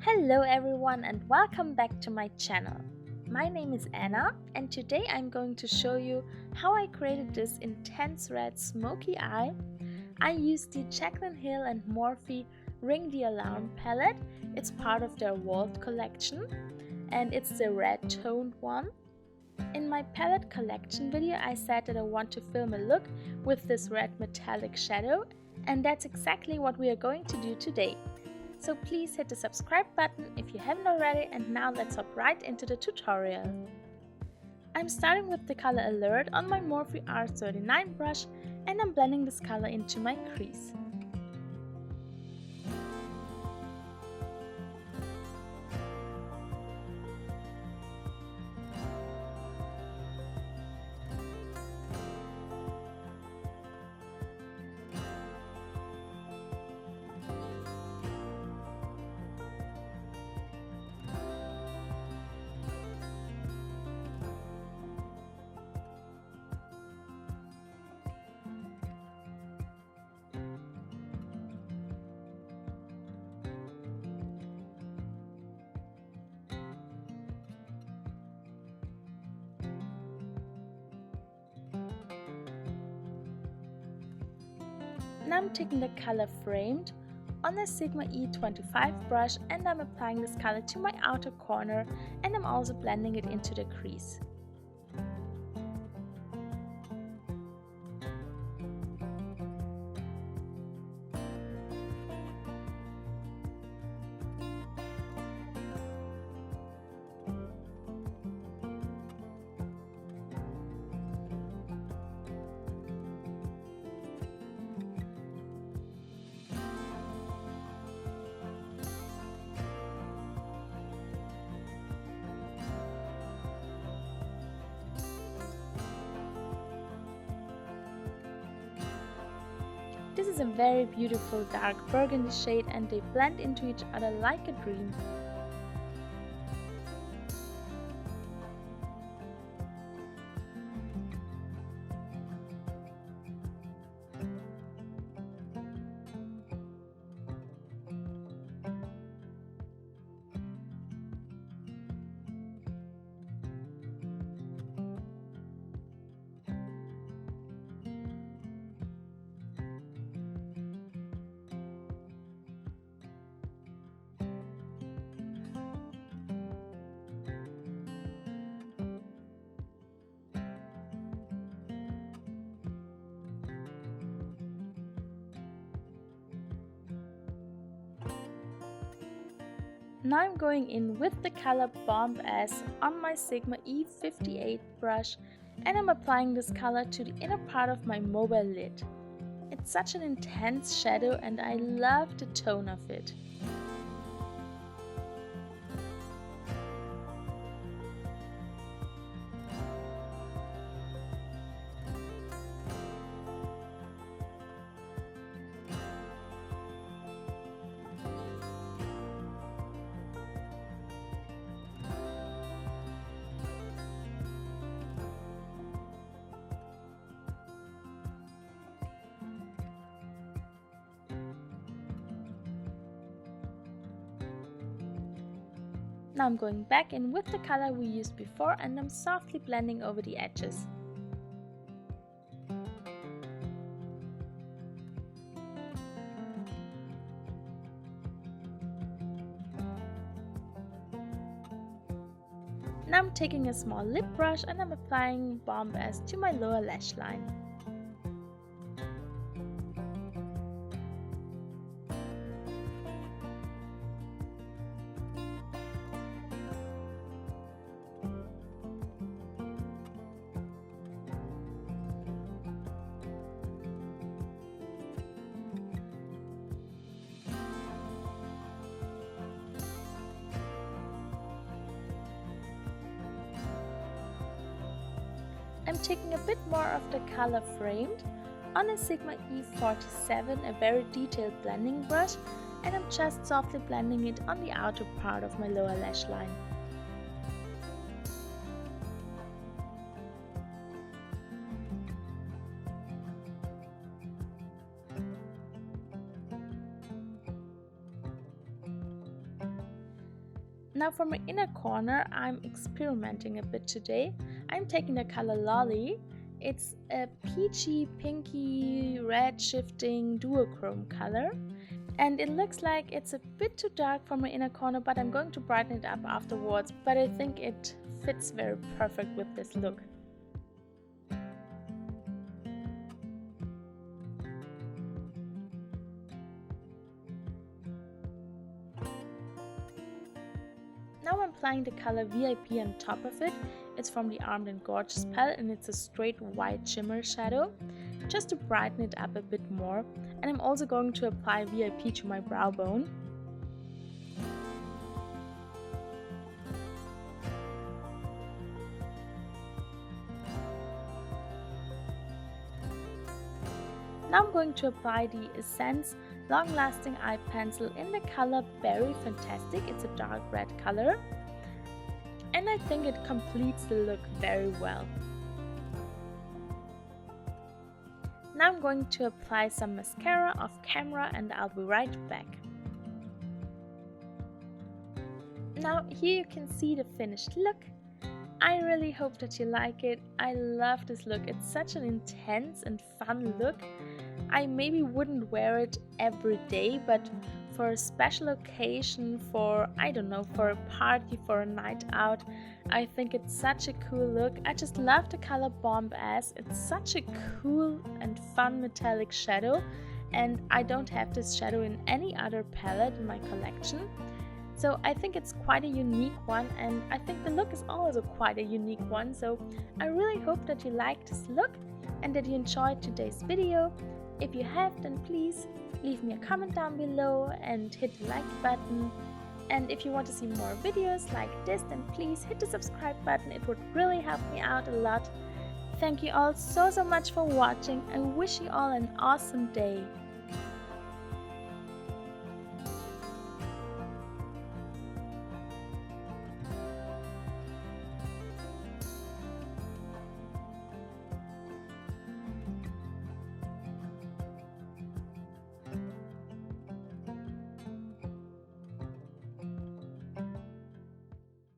Hello everyone and welcome back to my channel. My name is Anna and today I'm going to show you how I created this intense red smoky eye. I used the Jaclyn Hill and Morphe Ring the Alarm palette. It's part of their Vault collection and it's the red toned one. In my palette collection video I said that I want to film a look with this red metallic shadow, and that's exactly what we are going to do today. So please hit the subscribe button if you haven't already, and now let's hop right into the tutorial. I'm starting with the color Alert on my Morphe R39 brush and I'm blending this color into my crease. Now I'm taking the color Framed on a Sigma E25 brush and I'm applying this color to my outer corner, and I'm also blending it into the crease. This is a very beautiful dark burgundy shade and they blend into each other like a dream. Now I'm going in with the color Bomb S on my Sigma E58 brush and I'm applying this color to the inner part of my mobile lid. It's such an intense shadow and I love the tone of it. Now I'm going back in with the color we used before and I'm softly blending over the edges. Now I'm taking a small lip brush and I'm applying Bomb S to my lower lash line. I'm taking a bit more of the color Framed on a Sigma E47, a very detailed blending brush, and I'm just softly blending it on the outer part of my lower lash line. Now for my inner corner, I'm experimenting a bit today. I'm taking the color Lolly. It's a peachy, pinky, red shifting duochrome color. And it looks like it's a bit too dark for my inner corner, but I'm going to brighten it up afterwards. But I think it fits very perfect with this look. Now I'm applying the color VIP on top of it. It's from the Armed and Gorgeous palette and it's a straight white shimmer shadow, just to brighten it up a bit more. And I'm also going to apply VIP to my brow bone. Now I'm going to apply the Essence Long Lasting Eye Pencil in the color Berry Fantastic. It's a dark red color. And I think it completes the look very well. Now I'm going to apply some mascara off camera and I'll be right back. Now here you can see the finished look. I really hope that you like it. I love this look. It's such an intense and fun look. I maybe wouldn't wear it every day, but for a special occasion, for, I don't know, for a party, for a night out, I think it's such a cool look. I just love the color Bomb Ass. It's such a cool and fun metallic shadow, and I don't have this shadow in any other palette in my collection. So I think it's quite a unique one, and I think the look is also quite a unique one. So I really hope that you liked this look and that you enjoyed today's video. If you have, then please leave me a comment down below and hit the like button. And if you want to see more videos like this, then please hit the subscribe button. It would really help me out a lot. Thank you all so much for watching. I wish you all an awesome day.